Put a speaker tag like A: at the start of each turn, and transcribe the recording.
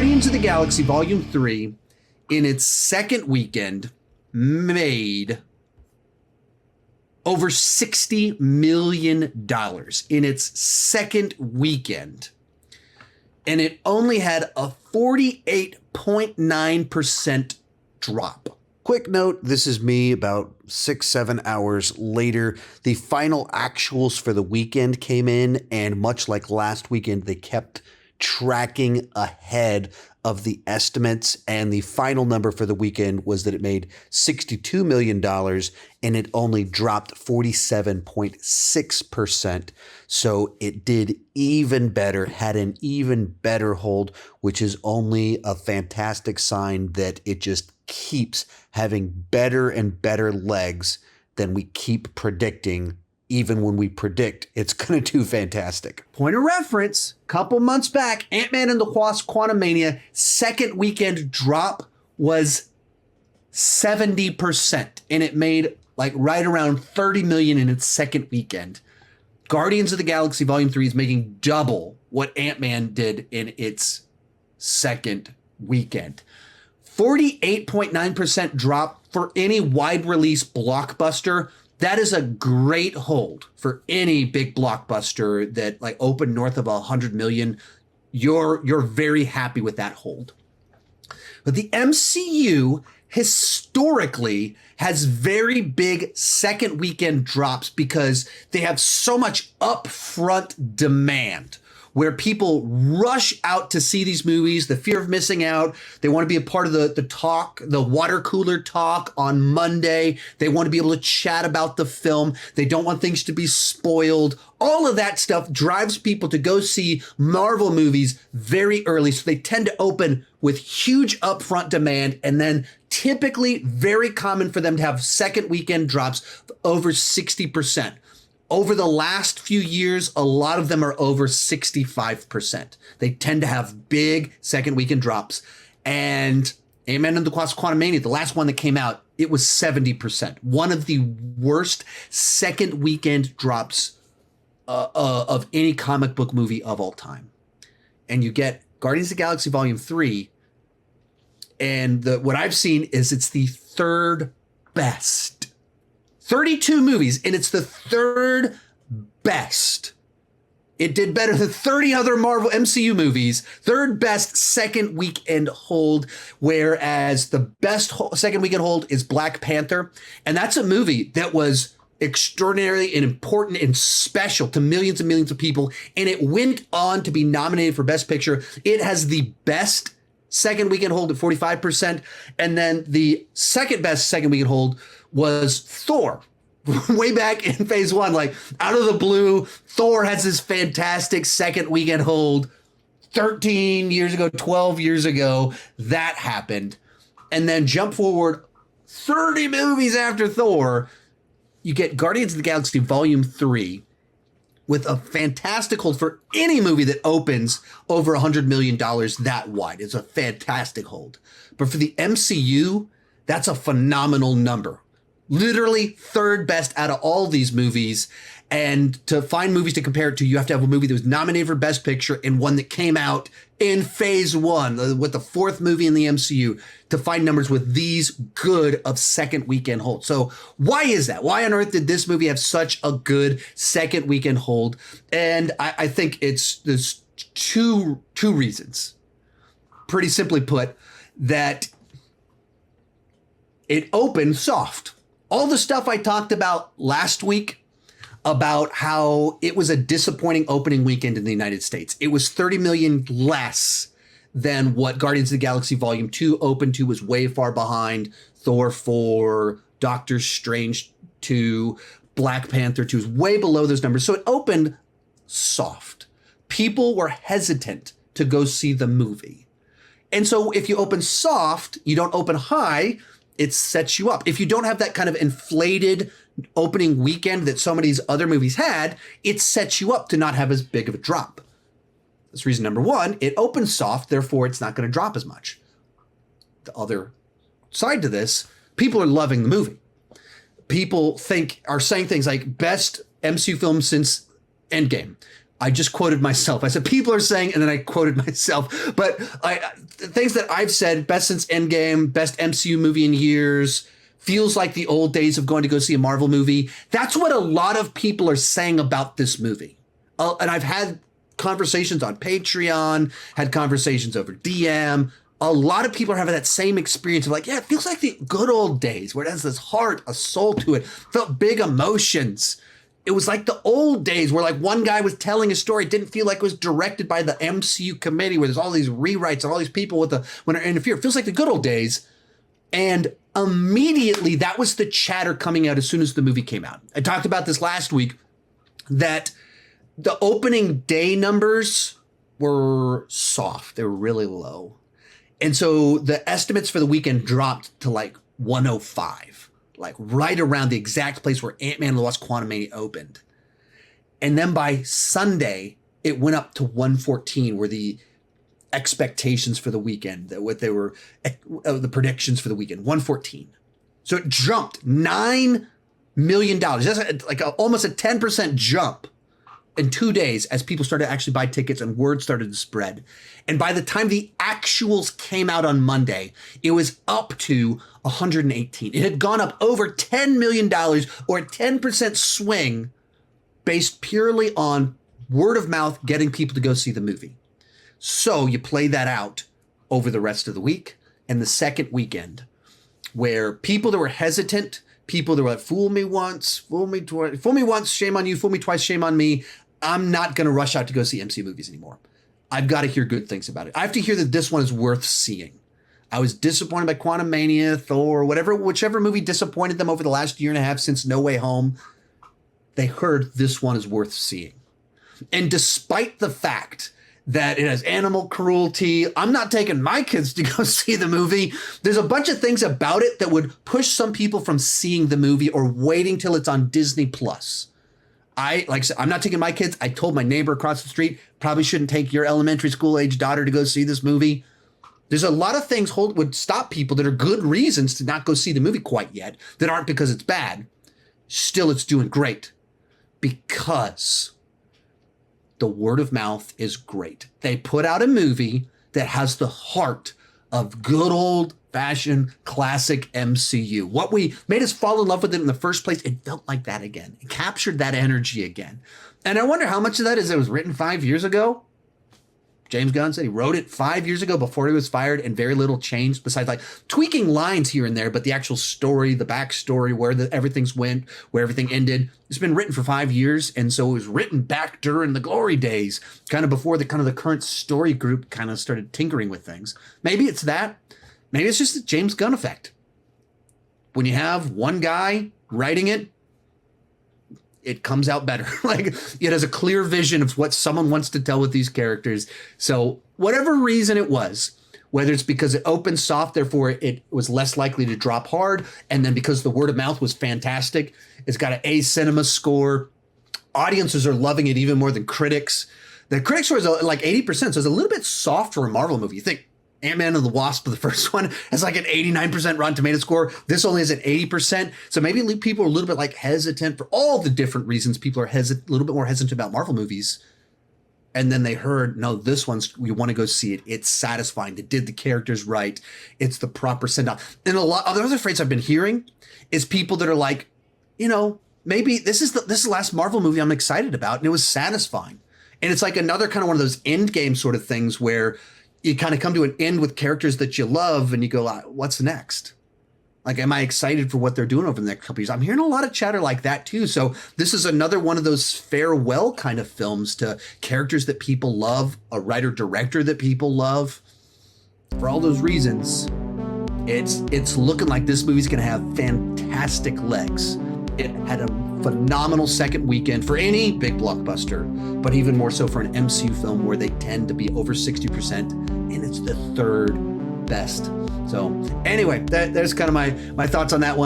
A: Guardians of the Galaxy Volume 3, in its second weekend, made over $60 million in its second weekend. And it only had a 48.9% drop. Quick note, this is me about 6-7 hours later. The final actuals for the weekend came in, and much like last weekend, they kept tracking ahead of the estimates, and the final number for the weekend was that it made $62 million, and it only dropped 47.6%. So it did even better, had an even better hold, which is only a fantastic sign that it just keeps having better and better legs than we keep predicting. Even when we predict it's going to do fantastic. Point of reference, couple months back, Ant-Man and the Wasp: Quantumania second weekend drop was 70%, and it made like right around $30 million in its second weekend. Guardians of the Galaxy Volume 3 is making double what Ant-Man did in its second weekend. 48.9% drop for any wide release blockbuster. That is a great hold for any big blockbuster that like opened north of 100 million. You're very happy with that hold. But the MCU historically has very big second weekend drops because they have so much upfront demand, where people rush out to see these movies, the fear of missing out. They want to be a part of the talk, the water cooler talk on Monday. They want to be able to chat about the film. They don't want things to be spoiled. All of that stuff drives people to go see Marvel movies very early. So they tend to open with huge upfront demand, and then typically very common for them to have second weekend drops over 60%. Over the last few years, a lot of them are over 65%. They tend to have big second weekend drops. And Ant-Man and the Wasp: Quantumania, the last one that came out, it was 70%. One of the worst second weekend drops of any comic book movie of all time. And you get Guardians of the Galaxy Volume 3, and what I've seen is it's the third best. 32 movies, and it's the third best. It did better than 30 other Marvel MCU movies. Third best second weekend hold, whereas the best second weekend hold is Black Panther. And that's a movie that was extraordinary and important and special to millions and millions of people. And it went on to be nominated for Best Picture. It has the best second weekend hold at 45%. And then the second best second weekend hold was Thor. Way back in phase one, like out of the blue, Thor has this fantastic second weekend hold. 13 years ago, 12 years ago, that happened. And then jump forward 30 movies after Thor, you get Guardians of the Galaxy Volume 3 with a fantastic hold for any movie that opens over $100 million that wide. It's a fantastic hold. But for the MCU, that's a phenomenal number. Literally third best out of all these movies. And to find movies to compare it to, you have to have a movie that was nominated for Best Picture and one that came out in phase one, with the fourth movie in the MCU, to find numbers with these good of second weekend hold. So why is that? Why on earth did this movie have such a good second weekend hold? And I think there's two reasons. Pretty simply put, that it opened soft. All the stuff I talked about last week about how it was a disappointing opening weekend in the United States. It was 30 million less than what Guardians of the Galaxy Volume 2 opened to, was way far behind. Thor 4, Doctor Strange 2, Black Panther 2 is way below those numbers. So it opened soft. People were hesitant to go see the movie. And so if you open soft, you don't open high, it sets you up. If you don't have that kind of inflated opening weekend that so many of these other movies had, it sets you up to not have as big of a drop. That's reason number one. It opens soft, therefore it's not going to drop as much. The other side to this, people are loving the movie. People are saying things like best MCU film since Endgame. I just quoted myself. I said, people are saying, and then I quoted myself. But things that I've said, best since Endgame, best MCU movie in years, feels like the old days of going to go see a Marvel movie. That's what a lot of people are saying about this movie. And I've had conversations on Patreon, had conversations over DM. A lot of people are having that same experience of like, yeah, it feels like the good old days where it has this heart, a soul to it, felt big emotions. It was like the old days where like one guy was telling a story. It didn't feel like it was directed by the MCU committee where there's all these rewrites and all these people when they interfere. It feels like the good old days. And immediately that was the chatter coming out as soon as the movie came out. I talked about this last week that the opening day numbers were soft. They were really low. And so the estimates for the weekend dropped to like 105. Like right around the exact place where Ant-Man and the Wasp: Quantumania opened. And then by Sunday, it went up to 114 were the expectations for the weekend, the predictions for the weekend, 114. So it jumped $9 million. That's like almost a 10% jump in 2 days as people started to actually buy tickets and word started to spread. And by the time the actuals came out on Monday, it was up to 118. It had gone up over $10 million or a 10% swing based purely on word of mouth getting people to go see the movie. So you play that out over the rest of the week and the second weekend where people that were hesitant, people that were like, fool me once, fool me twice, fool me once, shame on you, fool me twice, shame on me. I'm not going to rush out to go see MCU movies anymore. I've got to hear good things about it. I have to hear that this one is worth seeing. I was disappointed by Quantumania, Thor, whichever movie disappointed them over the last year and a half since No Way Home. They heard this one is worth seeing. And despite the fact that it has animal cruelty, I'm not taking my kids to go see the movie. There's a bunch of things about it that would push some people from seeing the movie or waiting till it's on Disney Plus. Like I said, I'm not taking my kids. I told my neighbor across the street, probably shouldn't take your elementary school age daughter to go see this movie. There's a lot of things would stop people that are good reasons to not go see the movie quite yet that aren't because it's bad. Still, it's doing great because the word of mouth is great. They put out a movie that has the heart of good old fashioned classic MCU. What we made us fall in love with it in the first place, it felt like that again. It captured that energy again. And I wonder how much of that is it was written 5 years ago. James Gunn said he wrote it 5 years ago before he was fired and very little changed besides like tweaking lines here and there. But the actual story, the backstory, where everything's went, where everything ended, it's been written for 5 years. And so it was written back during the glory days, kind of before the current story group kind of started tinkering with things. Maybe it's that. Maybe it's just the James Gunn effect. When you have one guy writing it, it comes out better. Like it has a clear vision of what someone wants to tell with these characters. So whatever reason it was, whether it's because it opened soft, therefore it was less likely to drop hard. And then because the word of mouth was fantastic, it's got an A cinema score. Audiences are loving it even more than critics. The critic score is like 80%. So it's a little bit soft for a Marvel movie. You think Ant-Man and the Wasp, the first one, has like an 89% Rotten Tomato score. This only has an 80%. So maybe people are a little bit like hesitant for all the different reasons. People are a little bit more hesitant about Marvel movies. And then they heard, no, this one's, we want to go see it. It's satisfying. It did the characters right. It's the proper send-off. And a lot of the other phrase I've been hearing is people that are like, maybe this is the last Marvel movie I'm excited about. And it was satisfying. And it's like another kind of one of those end game sort of things where you kind of come to an end with characters that you love and you go, what's next? Like, am I excited for what they're doing over the next couple of years? I'm hearing a lot of chatter like that too. So this is another one of those farewell kind of films to characters that people love, a writer-director that people love. For all those reasons, it's looking like this movie's going to have fantastic legs. It had a phenomenal second weekend for any big blockbuster, but even more so for an MCU film where they tend to be over 60%, and it's the third best. So anyway, there's kind of my thoughts on that one.